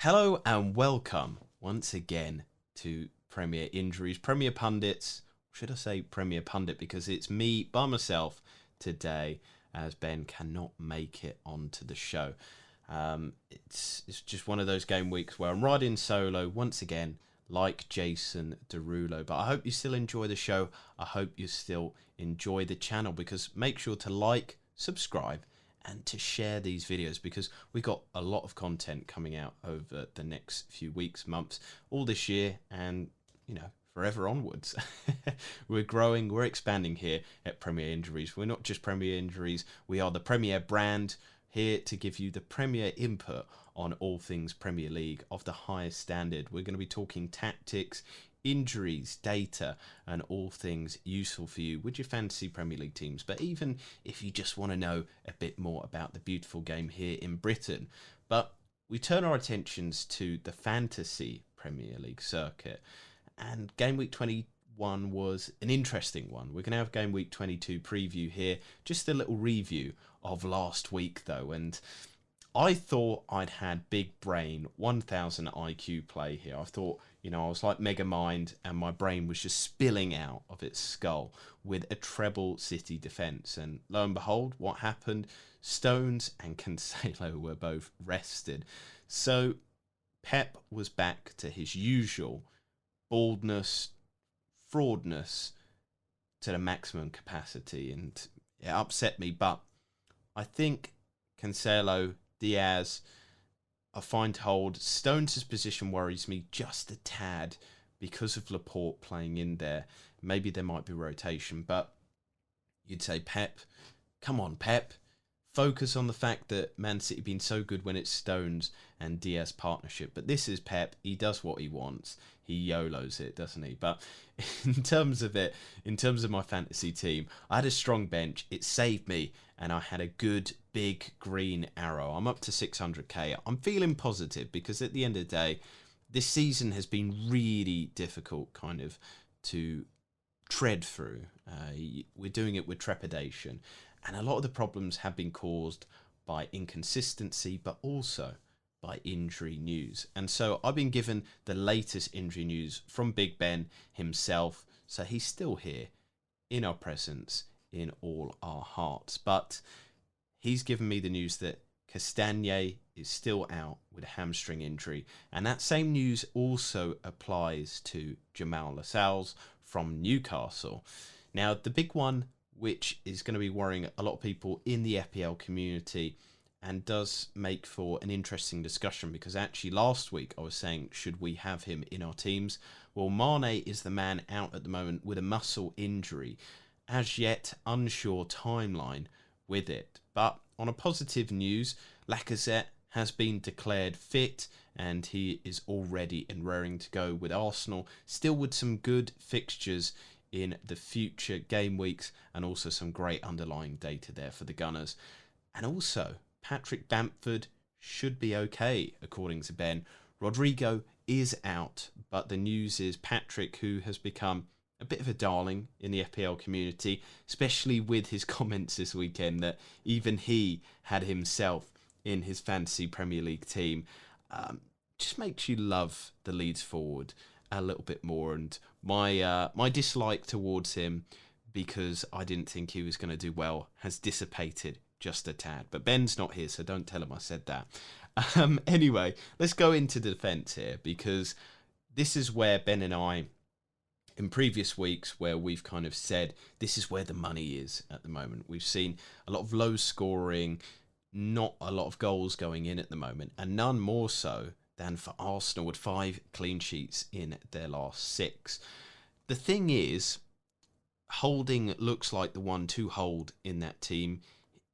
Hello and welcome once again to Premier Injuries, Premier Pundits. Should I say Premier Pundit, because it's me by myself today, as Ben cannot make it onto the show. It's just one of those game weeks where I'm riding solo once again, like Jason Derulo. But I hope you still enjoy the show. I hope you still enjoy the channel, because make sure to like, subscribe, and to share these videos, because we got a lot of content coming out over the next few weeks, months, all this year, and forever onwards. We're growing, we're expanding here at Premier Injuries. We're not just Premier Injuries, we are the Premier brand, here to give you the Premier input on all things Premier League of the highest standard. We're going to be talking tactics, injuries, data, and all things useful for you with your fantasy Premier League teams. But even if you just want to know a bit more about the beautiful game here in Britain. But we turn our attentions to the fantasy Premier League circuit, and game week 21 was an interesting one. We're going to have game week 22 preview here, just a little review of last week though. And I thought I'd had big brain 1000 IQ play here. I thought, I was like Megamind, and my brain was just spilling out of its skull with a treble City defence. And lo and behold, what happened? Stones and Cancelo were both rested. So Pep was back to his usual baldness, fraudness to the maximum capacity, and it upset me. But I think Cancelo, Diaz, I find hold. Stones' position worries me just a tad because of Laporte playing in there. Maybe there might be rotation, but you'd say, Pep, come on, Pep. Focus on the fact that Man City have been so good when it's Stones and Diaz partnership. But this is Pep. He does what he wants. He YOLOs it, doesn't he? But in terms of my fantasy team, I had a strong bench. It saved me, and I had a good big green arrow. I'm up to 600k. I'm feeling positive, because at the end of the day, this season has been really difficult kind of to tread through. We're doing it with trepidation. And a lot of the problems have been caused by inconsistency, but also by injury news. And so I've been given the latest injury news from Big Ben himself. So he's still here in our presence, in all our hearts. But he's given me the news that Castagne is still out with a hamstring injury. And that same news also applies to Jamal Lascelles from Newcastle. Now, the big one, which is going to be worrying a lot of people in the FPL community, and does make for an interesting discussion, because actually last week I was saying, should we have him in our teams? Well, Mane is the man out at the moment with a muscle injury, as yet unsure timeline with it. But on a positive news, Lacazette has been declared fit, and he is already and raring to go with Arsenal, still with some good fixtures in the future game weeks, and also some great underlying data there for the Gunners. And also, Patrick Bamford should be okay, according to Ben. Rodrigo is out, but the news is Patrick, who has become a bit of a darling in the FPL community, especially with his comments this weekend that even he had himself in his fantasy Premier League team, just makes you love the Leeds forward a little bit more. And my dislike towards him, because I didn't think he was going to do well, has dissipated just a tad. But Ben's not here, so don't tell him I said that. Anyway, let's go into the defence here, because this is where Ben and I, in previous weeks, where we've kind of said this is where the money is at the moment. We've seen a lot of low scoring, not a lot of goals going in at the moment, and none more so than for Arsenal, with 5 clean sheets in their last 6. The thing is, Holding looks like the one to hold in that team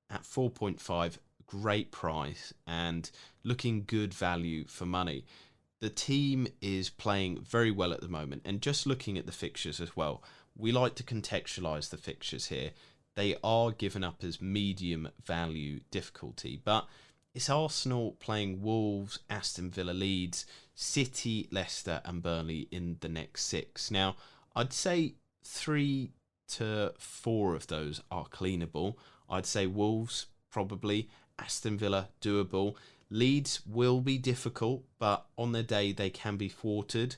at 4.5, great price and looking good value for money. The team is playing very well at the moment, and just looking at the fixtures as well, we like to contextualise the fixtures here. They are given up as medium value difficulty, but it's Arsenal playing Wolves, Aston Villa, Leeds, City, Leicester and Burnley in the next 6. Now, I'd say 3 to 4 of those are cleanable. I'd say Wolves, probably. Aston Villa, doable. Leeds will be difficult, but on their day they can be thwarted.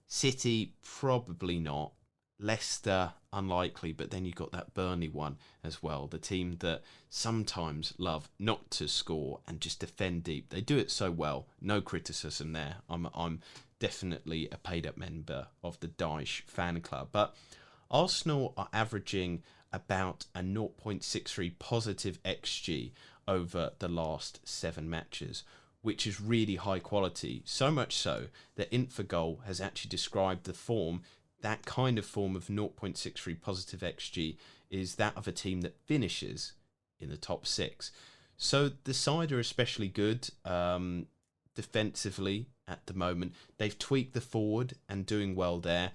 City, probably not. Leicester, unlikely, but then you've got that Burnley one as well, the team that sometimes love not to score and just defend deep. They do it so well, no criticism there. I'm definitely a paid-up member of the Dyche fan club, but Arsenal are averaging about a 0.63 positive XG over the last 7 matches, which is really high quality. So much so that Infogol has actually described the form, that kind of form of 0.63 positive XG, is that of a team that finishes in the top 6. So the side are especially good defensively at the moment. They've tweaked the forward and doing well there.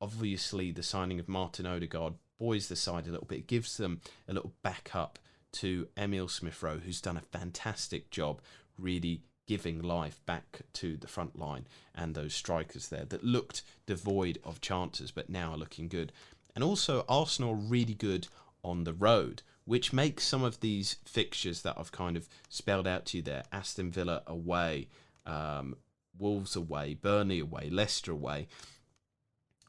Obviously, the signing of Martin Odegaard buoys the side a little bit. It gives them a little backup to Emile Smith-Rowe, who's done a fantastic job really giving life back to the front line and those strikers there that looked devoid of chances but now are looking good. And also Arsenal are really good on the road, which makes some of these fixtures that I've kind of spelled out to you there, Aston Villa away, Wolves away, Burnley away, Leicester away,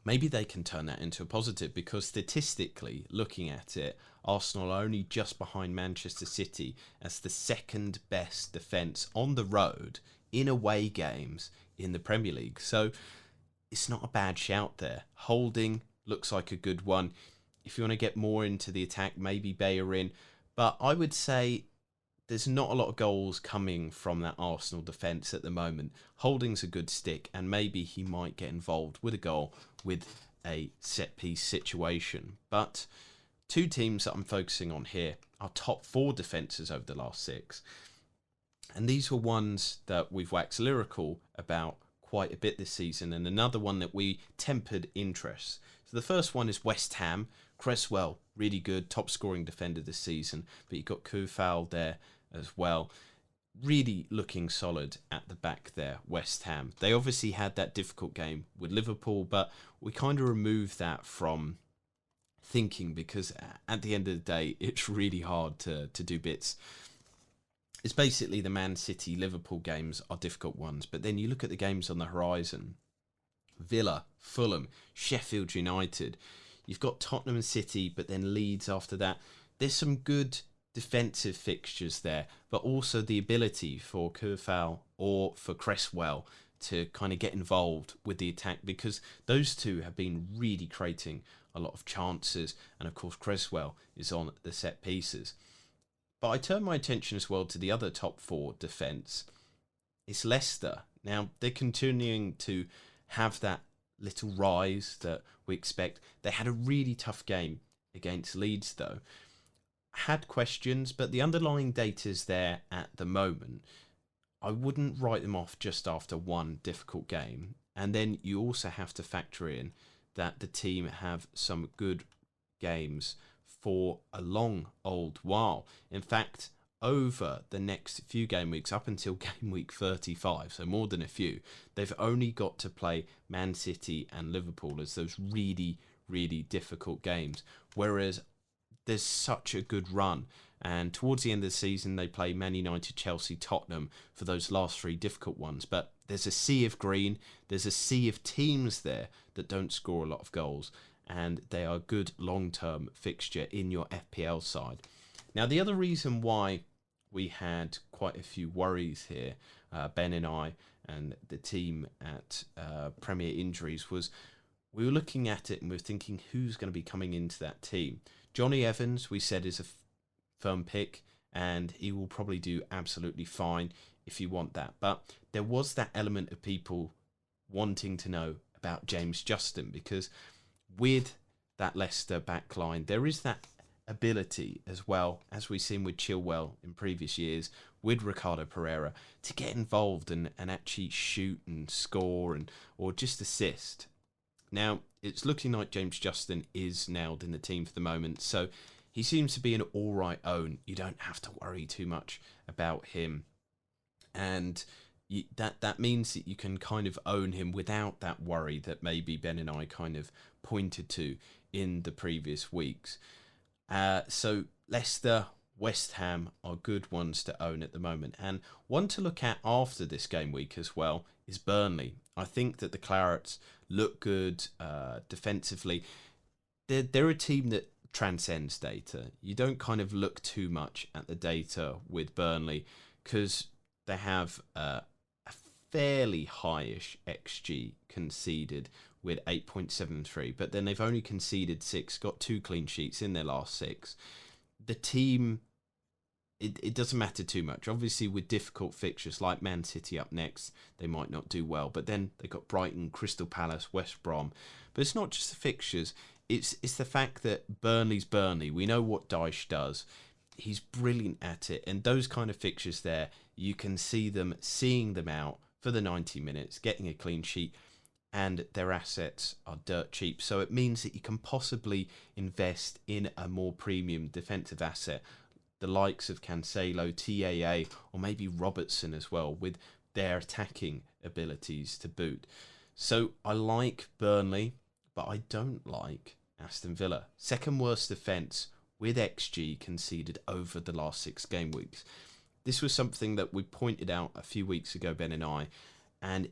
maybe they can turn that into a positive, because statistically, looking at it, Arsenal are only just behind Manchester City as the second best defence on the road in away games in the Premier League. So it's not a bad shout there. Holding looks like a good one. If you want to get more into the attack, maybe Bellerin. But I would say there's not a lot of goals coming from that Arsenal defence at the moment. Holding's a good stick, and maybe he might get involved with a goal with a set-piece situation. But 2 teams that I'm focusing on here are top 4 defences over the last 6. And these were ones that we've waxed lyrical about quite a bit this season, and another one that we tempered interest. So the first one is West Ham. Cresswell, really good, top scoring defender this season, but you've got Koufal there as well. Really looking solid at the back there, West Ham. They obviously had that difficult game with Liverpool, but we kind of removed that from thinking, because at the end of the day, it's really hard to do bits. It's basically the Man City Liverpool games are difficult ones, but then you look at the games on the horizon: Villa, Fulham, Sheffield United. You've got Tottenham and City, but then Leeds after that. There's some good defensive fixtures there, but also the ability for Koufal or for Cresswell to kind of get involved with the attack, because those two have been really creating a lot of chances, and of course Cresswell is on the set pieces. But I turn my attention as well to the other top 4 defence. It's Leicester. Now, they're continuing to have that little rise that we expect. They had a really tough game against Leeds though. Had questions, but the underlying data's there at the moment. I wouldn't write them off just after one difficult game. And then you also have to factor in that the team have some good games for a long old while. In fact, over the next few game weeks, up until game week 35, so more than a few, they've only got to play Man City and Liverpool as those really, really difficult games. Whereas there's such a good run, and towards the end of the season they play Man United, Chelsea, Tottenham for those last 3 difficult ones. But there's a sea of green, there's a sea of teams there that don't score a lot of goals, and they are a good long-term fixture in your FPL side. Now, the other reason why we had quite a few worries here, Ben and I and the team at Premier Injuries, was we were looking at it and we were thinking who's going to be coming into that team. Johnny Evans, we said, is a firm pick, and he will probably do absolutely fine if you want that. But there was that element of people wanting to know about James Justin, because with that Leicester backline, there is that ability as well, as we've seen with Chilwell in previous years, with Ricardo Pereira, to get involved and actually shoot and score and or just assist. Now, it's looking like James Justin is nailed in the team for the moment, so he seems to be an alright own. You don't have to worry too much about him, and that means that you can kind of own him without that worry that maybe Ben and I kind of pointed to in the previous weeks. So Leicester, West Ham are good ones to own at the moment. And one to look at after this game week as well is Burnley. I think that the Clarets look good defensively. They're a team that transcends data. You don't kind of look too much at the data with Burnley because they have a fairly highish XG conceded with 8.73, but then they've only conceded 6, got 2 clean sheets in their last 6. The team, it doesn't matter too much. Obviously, with difficult fixtures like Man City up next, they might not do well, but then they've got Brighton, Crystal Palace, West Brom. But it's not just the fixtures, it's the fact that Burnley's Burnley. We know what Dyche does. He's brilliant at it, and those kind of fixtures there, you can see them seeing them out for the 90 minutes, getting a clean sheet, and their assets are dirt cheap. So it means that you can possibly invest in a more premium defensive asset, the likes of Cancelo, TAA, or maybe Robertson as well, with their attacking abilities to boot. So I like Burnley, but I don't like Aston Villa. Second worst defence with XG conceded over the last 6 game weeks. This was something that we pointed out a few weeks ago, Ben and I, and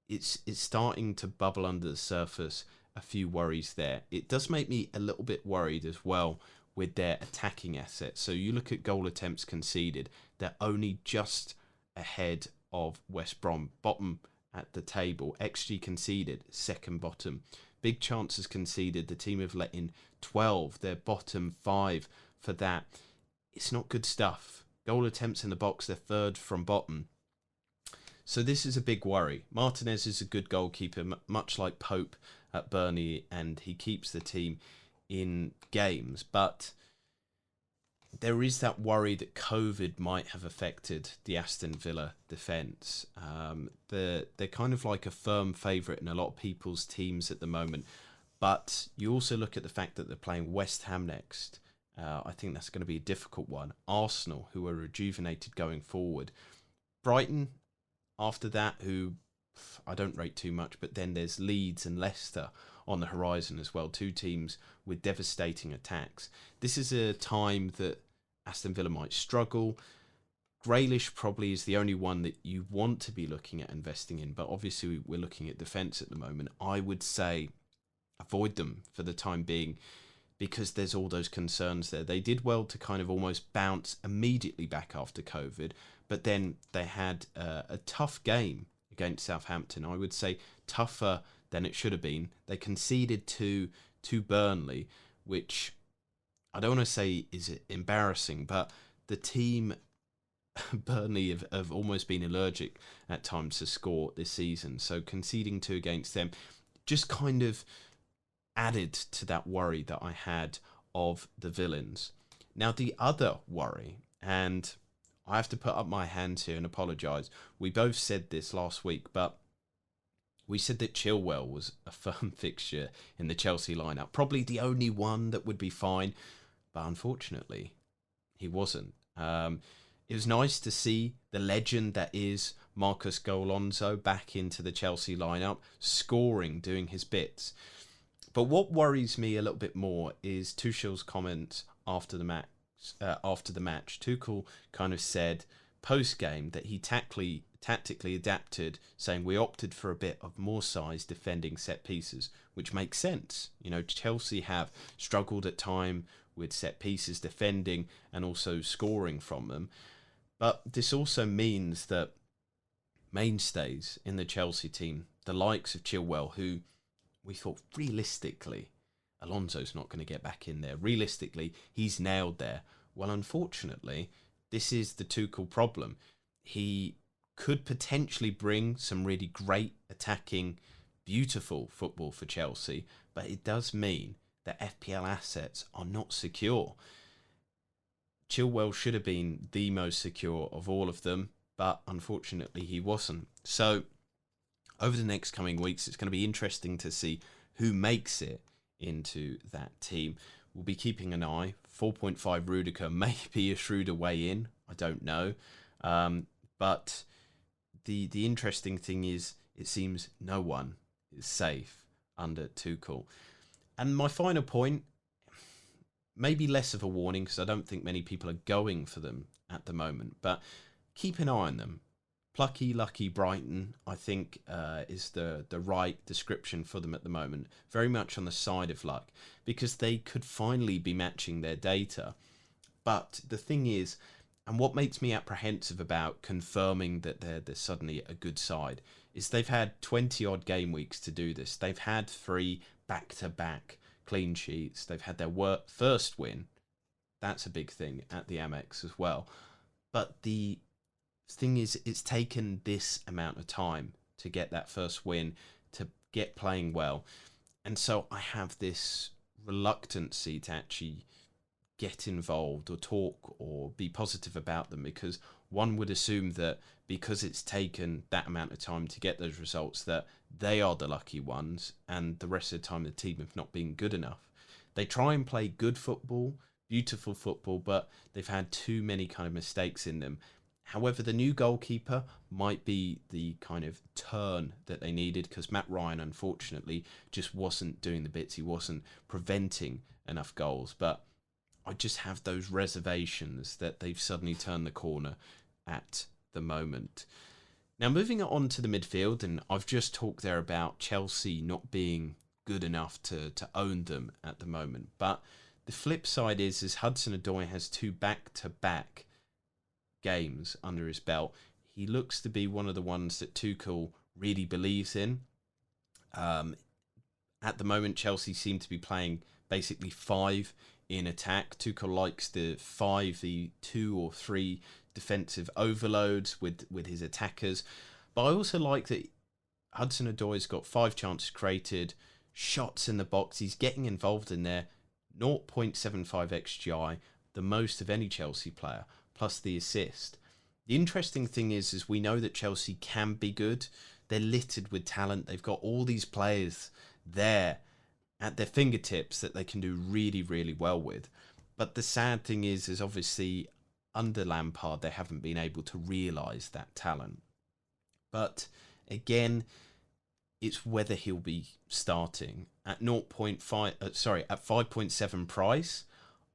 it's starting to bubble under the surface, a few worries there. It does make me a little bit worried as well with their attacking assets. So you look at goal attempts conceded, they're only just ahead of West Brom, bottom at the table. XG conceded, second bottom. Big chances conceded, the team have let in 12, they're bottom 5 for that. It's not good stuff. Goal attempts in the box, they're third from bottom. So this is a big worry. Martinez is a good goalkeeper, much like Pope at Burnley, and he keeps the team in games. But there is that worry that COVID might have affected the Aston Villa defence. They're kind of like a firm favourite in a lot of people's teams at the moment. But you also look at the fact that they're playing West Ham next. I think that's going to be a difficult one. Arsenal, who are rejuvenated going forward. Brighton, after that, who I don't rate too much, but then there's Leeds and Leicester on the horizon as well, 2 teams with devastating attacks. This is a time that Aston Villa might struggle. Grealish probably is the only one that you want to be looking at investing in, but obviously we're looking at defence at the moment. I would say avoid them for the time being because there's all those concerns there. They did well to kind of almost bounce immediately back after COVID, but then they had a tough game against Southampton. I would say tougher than it should have been. They conceded to Burnley, which I don't want to say is embarrassing, but the team, Burnley, have almost been allergic at times to score this season. So conceding 2 against them just kind of added to that worry that I had of the villains. Now, the other worry, and I have to put up my hands here and apologise. We both said this last week, but we said that Chilwell was a firm fixture in the Chelsea lineup. Probably the only one that would be fine, but unfortunately, he wasn't. It was nice to see the legend that is Marcus Alonso back into the Chelsea lineup, scoring, doing his bits. But what worries me a little bit more is Tuchel's comments after the match. Tuchel kind of said post-game that he tactically adapted, saying we opted for a bit of more size defending set pieces, which makes sense. You know, Chelsea have struggled at time with set pieces defending and also scoring from them. But this also means that mainstays in the Chelsea team, the likes of Chilwell, who we thought realistically, Alonso's not going to get back in there. Realistically, he's nailed there. Well, unfortunately, this is the Tuchel problem. He could potentially bring some really great attacking, beautiful football for Chelsea, but it does mean that FPL assets are not secure. Chilwell should have been the most secure of all of them, but unfortunately he wasn't. So over the next coming weeks, it's going to be interesting to see who makes it into that team. We'll be keeping an eye. 4.5 Rudiger may be a shrewder way in. I don't know. But the interesting thing is it seems no one is safe under Tuchel. And my final point, maybe less of a warning because I don't think many people are going for them at the moment. But keep an eye on them. Plucky, lucky Brighton, I think, is the right description for them at the moment. Very much on the side of luck, because they could finally be matching their data. But the thing is, and what makes me apprehensive about confirming that they're suddenly a good side, is they've had 20-odd game weeks to do this. They've had 3 back-to-back clean sheets. They've had their first win. That's a big thing at the Amex as well. But the thing is, it's taken this amount of time to get that first win, to get playing well. And so I have this reluctancy to actually get involved or talk or be positive about them, because one would assume that because it's taken that amount of time to get those results, that they are the lucky ones and the rest of the time the team have not been good enough. They try and play good football, beautiful football, but they've had too many kind of mistakes in them. However, the new goalkeeper might be the kind of turn that they needed, because Matt Ryan, unfortunately, just wasn't doing the bits. He wasn't preventing enough goals. But I just have those reservations that they've suddenly turned the corner at the moment. Now, moving on to the midfield, and I've just talked there about Chelsea not being good enough to own them at the moment. But the flip side is Hudson-Odoi has 2 back-to-back games under his belt. He looks to be one of the ones that Tuchel really believes in. At the moment, Chelsea seem to be playing basically 5 in attack. Tuchel likes the 5v2 or 3 defensive overloads with his attackers. But I also like that Hudson-Odoi's got 5 chances created, shots in the box. He's getting involved in there. 0.75 XGI, the most of any Chelsea player, plus the assist. The interesting thing is we know that Chelsea can be good. They're littered with talent. They've got all these players there at their fingertips that they can do really, really well with. But the sad thing is obviously under Lampard, they haven't been able to realise that talent. But again, it's whether he'll be starting at 5.7 price.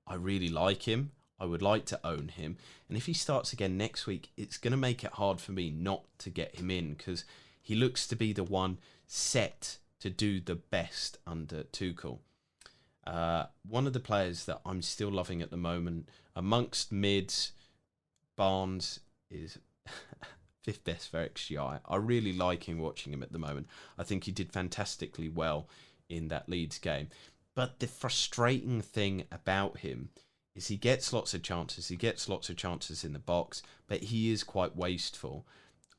I really like him. I would like to own him. And if he starts again next week, it's going to make it hard for me not to get him in, because he looks to be the one set to do the best under Tuchel. One of the players that I'm still loving at the moment, amongst mids, Barnes is 5th best for XGI. I really like watching him at the moment. I think he did fantastically well in that Leeds game. But the frustrating thing about him is he gets lots of chances. He gets lots of chances in the box, but he is quite wasteful.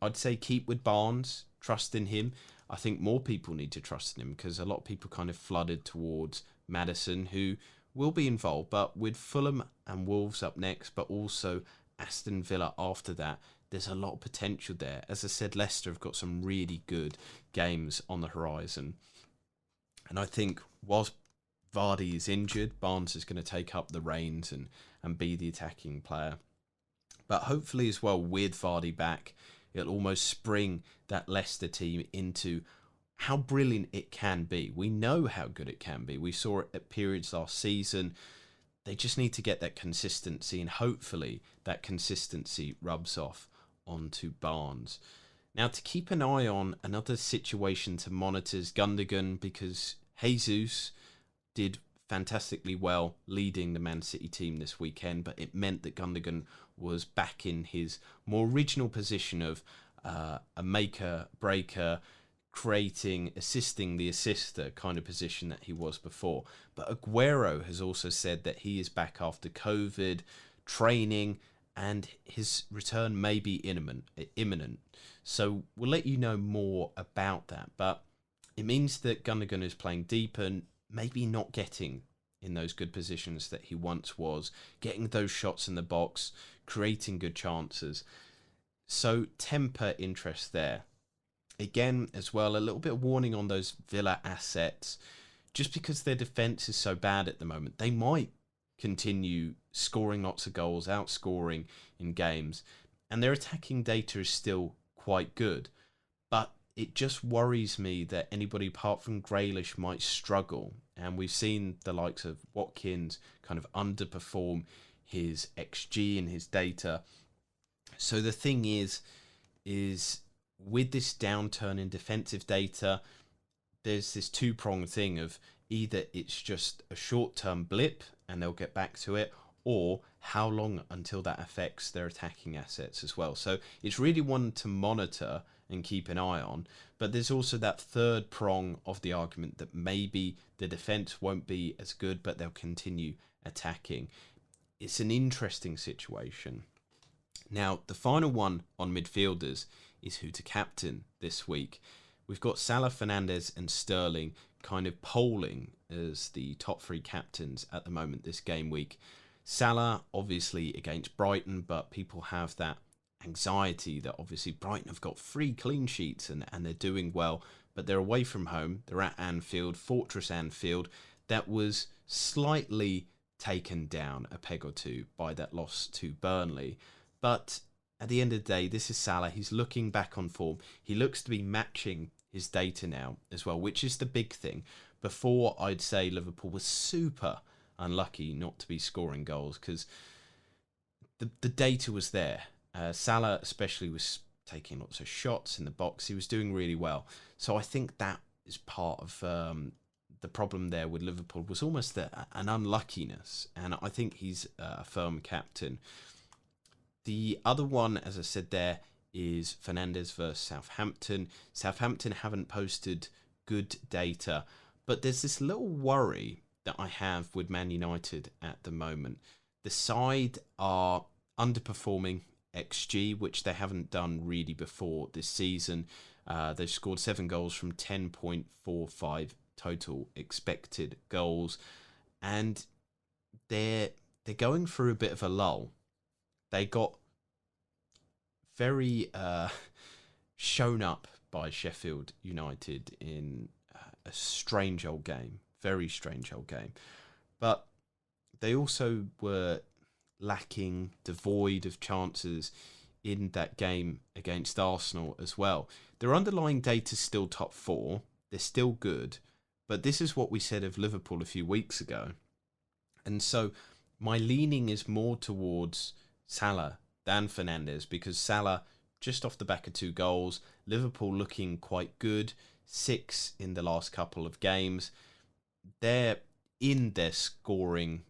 I'd say keep with Barnes, trust in him. I think more people need to trust in him, because a lot of people kind of flooded towards Maddison, who will be involved. But with Fulham and Wolves up next, but also Aston Villa after that, there's a lot of potential there. As I said, Leicester have got some really good games on the horizon. And I think whilst Vardy is injured, Barnes is going to take up the reins and be the attacking player. But hopefully as well, with Vardy back, it'll almost spring that Leicester team into how brilliant it can be. We know how good it can be. We saw it at periods last season. They just need to get that consistency, and hopefully that consistency rubs off onto Barnes. Now, to keep an eye on, another situation to monitor is Gundogan, because Jesus did fantastically well leading the Man City team this weekend, but it meant that Gundogan was back in his more original position of a maker, breaker, creating, assisting the assister kind of position that he was before. But Aguero has also said that he is back after COVID, training, and his return may be imminent. So we'll let you know more about that. But it means that Gundogan is playing deeper and maybe not getting in those good positions that he once was, getting those shots in the box, creating good chances. So temper interest there. Again, as well, a little bit of warning on those Villa assets. Just because their defence is so bad at the moment, they might continue scoring lots of goals, outscoring in games, and their attacking data is still quite good. But it just worries me that anybody apart from Grealish might struggle. And we've seen the likes of Watkins kind of underperform his XG and his data. So the thing is with this downturn in defensive data, there's this two-pronged thing of either it's just a short-term blip and they'll get back to it, or how long until that affects their attacking assets as well. So it's really one to monitor and keep an eye on. But there's also that third prong of the argument that maybe the defence won't be as good, but they'll continue attacking. It's an interesting situation. Now, the final one on midfielders is who to captain this week. We've got Salah, Fernandes and Sterling kind of polling as the top three captains at the moment this game week. Salah, obviously, against Brighton, but people have that anxiety that obviously Brighton have got 3 clean sheets and they're doing well, but they're away from home. They're at Anfield, Fortress Anfield. That was slightly taken down a peg or two by that loss to Burnley. But at the end of the day, this is Salah. He's looking back on form. He looks to be matching his data now as well, which is the big thing. Before, I'd say Liverpool was super unlucky not to be scoring goals because the data was there. Salah especially was taking lots of shots in the box. He was doing really well. So I think that is part of the problem there with Liverpool, was almost an unluckiness. And I think he's a firm captain. The other one, as I said there, is Fernandes versus Southampton. Southampton haven't posted good data, but there's this little worry that I have with Man United at the moment. The side are underperforming XG, which they haven't done really before this season. They've scored 7 goals from 10.45 total expected goals, and they're going through a bit of a lull. They got very shown up by Sheffield United in a strange old game, very strange old game. But they also were lacking, devoid of chances in that game against Arsenal as well. Their underlying data is still top 4. They're still good. But this is what we said of Liverpool a few weeks ago. And so my leaning is more towards Salah than Fernandes, because Salah, just off the back of 2 goals, Liverpool looking quite good, 6 in the last couple of games. They're in their scoring,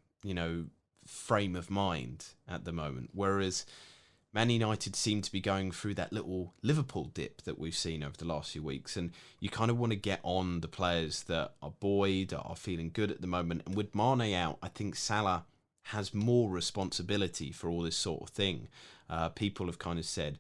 frame of mind at the moment, whereas Man United seem to be going through that little Liverpool dip that we've seen over the last few weeks, and you kind of want to get on the players that are buoyed, are feeling good at the moment. And with Mane out, I think Salah has more responsibility for all this sort of thing. People have kind of said,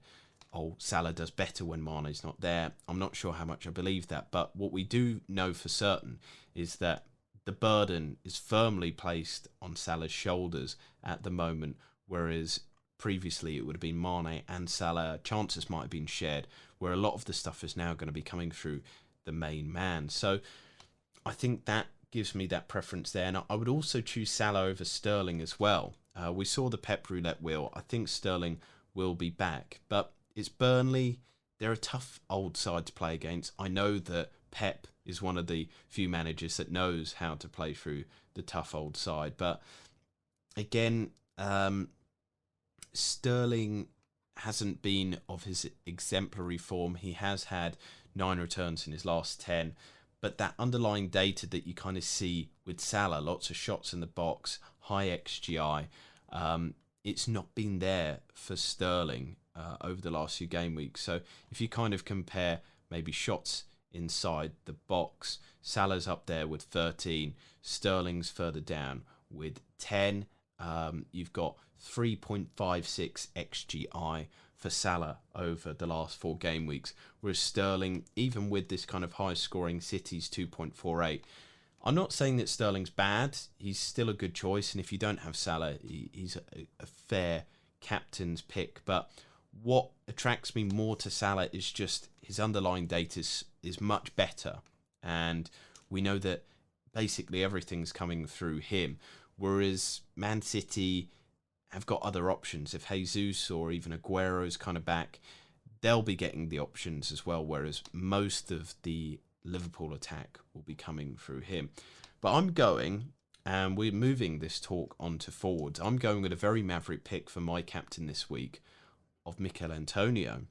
oh, Salah does better when Mane's not there. I'm not sure how much I believe that, but what we do know for certain is that the burden is firmly placed on Salah's shoulders at the moment, whereas previously it would have been Mane and Salah. Chances might have been shared, where a lot of the stuff is now going to be coming through the main man. So I think that gives me that preference there. And I would also choose Salah over Sterling as well. We saw the Pep roulette wheel. I think Sterling will be back, but it's Burnley. They're a tough old side to play against. I know that Pep is one of the few managers that knows how to play through the tough old side. But again, Sterling hasn't been of his exemplary form. He has had 9 returns in his last 10. But that underlying data that you kind of see with Salah, lots of shots in the box, high XGI, it's not been there for Sterling over the last few game weeks. So if you kind of compare maybe shots inside the box, Salah's up there with 13, Sterling's further down with 10. You've got 3.56 XGI for Salah over the last 4 game weeks, whereas Sterling, even with this kind of high scoring City's 2.48, I'm not saying that Sterling's bad. He's still a good choice, and if you don't have Salah, he's a fair captain's pick. But what attracts me more to Salah is just his underlying data is much better, and we know that basically everything's coming through him, whereas Man City have got other options. If Jesus or even Aguero's kind of back, they'll be getting the options as well, whereas most of the Liverpool attack will be coming through him. But I'm going, and we're moving this talk onto forwards. I'm going with a very maverick pick for my captain this week of Mikel Antonio.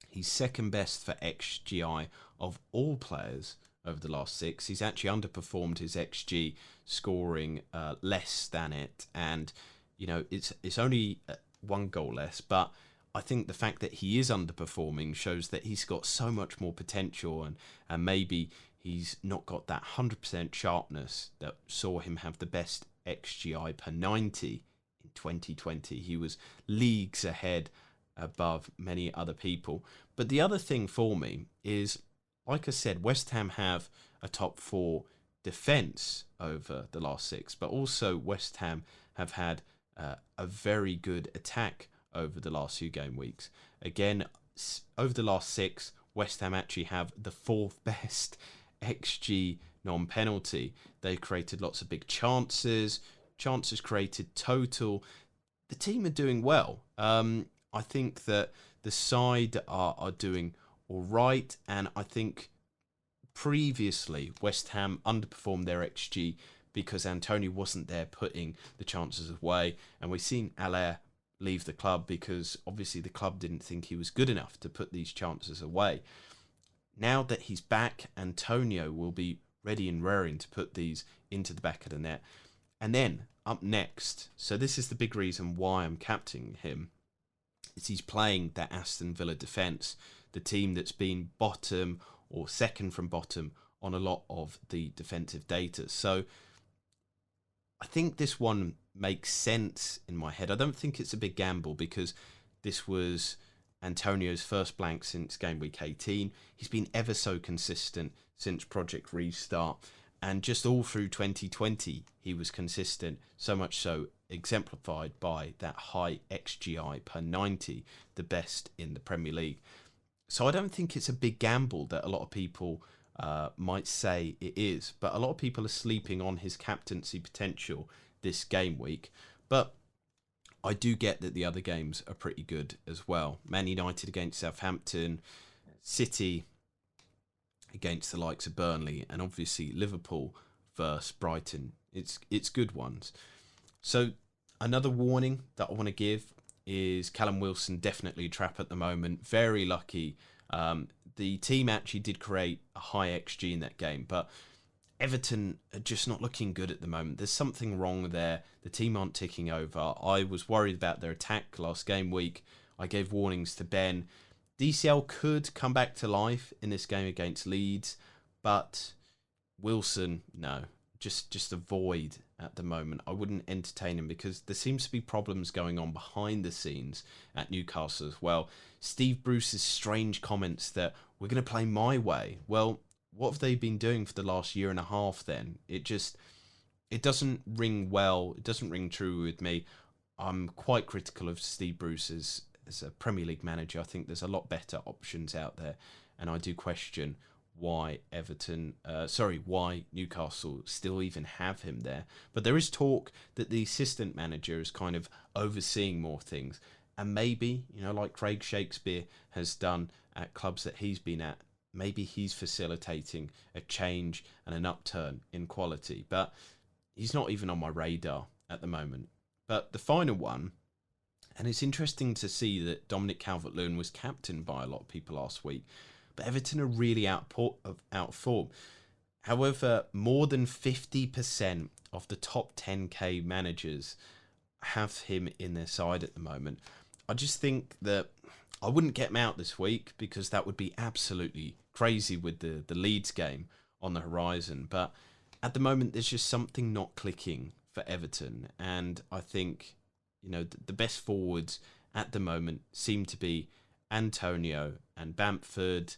He's second best for XGI of all players over the last 6. He's actually underperformed his XG, scoring less than it, and it's only 1 goal less, but I think the fact that he is underperforming shows that he's got so much more potential, and maybe he's not got that 100% sharpness that saw him have the best XGI per 90 in 2020. He was leagues ahead above many other people. But the other thing for me is, like I said, West Ham have a top 4 defence over the last 6, but also West Ham have had a very good attack over the last few game weeks. Again, over the last 6, West Ham actually have the 4th best XG non-penalty. They've created lots of big chances created total. The team are doing well. I think that the side are doing all right, and I think previously West Ham underperformed their XG because Antonio wasn't there putting the chances away, and we've seen Allaire leave the club because obviously the club didn't think he was good enough to put these chances away. Now that he's back, Antonio will be ready and raring to put these into the back of the net. And then up next, so this is the big reason why I'm captaining him, is he's playing that Aston Villa defence, the team that's been bottom or second from bottom on a lot of the defensive data. So I think this one makes sense in my head. I don't think it's a big gamble because this was Antonio's first blank since game week 18. He's been ever so consistent since Project Restart, and just all through 2020 he was consistent, so much so exemplified by that high XGI per 90, the best in the Premier League. So I don't think it's a big gamble that a lot of people might say it is, but a lot of people are sleeping on his captaincy potential this game week. But I do get that the other games are pretty good as well. Man United against Southampton, City against the likes of Burnley, and obviously Liverpool versus Brighton. It's good ones. So another warning that I want to give is Callum Wilson definitely a trap at the moment. Very lucky. The team actually did create a high XG in that game, but Everton are just not looking good at the moment. There's something wrong there. The team aren't ticking over. I was worried about their attack last game week. I gave warnings to Ben. DCL could come back to life in this game against Leeds, but Wilson, no. Just avoid at the moment. I wouldn't entertain him because there seems to be problems going on behind the scenes at Newcastle as well. Steve Bruce's strange comments that we're going to play my way. Well, what have they been doing for the last year and a half then? It doesn't ring well. It doesn't ring true with me. I'm quite critical of Steve Bruce as a Premier League manager. I think there's a lot better options out there, and I do question why why Newcastle still even have him there. But there is talk that the assistant manager is kind of overseeing more things, and maybe, like Craig Shakespeare has done at clubs that he's been at, maybe he's facilitating a change and an upturn in quality. But he's not even on my radar at the moment. But the final one, and it's interesting to see that Dominic Calvert-Lewin was captained by a lot of people last week, but Everton are really out of form. However, more than 50% of the top 10k managers have him in their side at the moment. I just think that I wouldn't get him out this week because that would be absolutely crazy with the Leeds game on the horizon. But at the moment, there's just something not clicking for Everton. And I think, the best forwards at the moment seem to be Antonio and Bamford.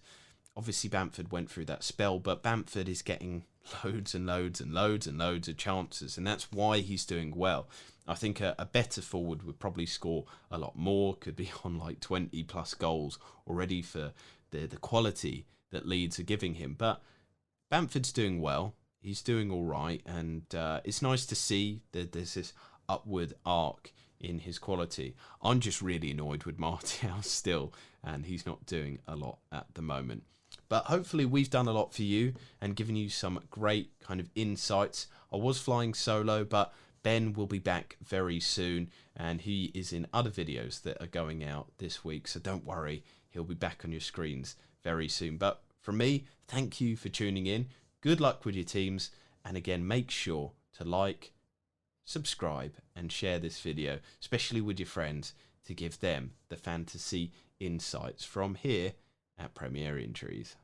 Obviously, Bamford went through that spell, but Bamford is getting loads and loads and loads and loads of chances, and that's why he's doing well. I think a better forward would probably score a lot more, could be on like 20 plus goals already for the quality that Leeds are giving him. But Bamford's doing well. He's doing all right, and it's nice to see that there's this upward arc in his quality. I'm just really annoyed with Martial still, and he's not doing a lot at the moment. But hopefully we've done a lot for you and given you some great kind of insights. I was flying solo, but Ben will be back very soon, and he is in other videos that are going out this week, so don't worry, he'll be back on your screens very soon. But from me, thank you for tuning in. Good luck with your teams, and again, make sure to like, subscribe, and share this video, especially with your friends, to give them the fantasy insights from here at Premier Injuries.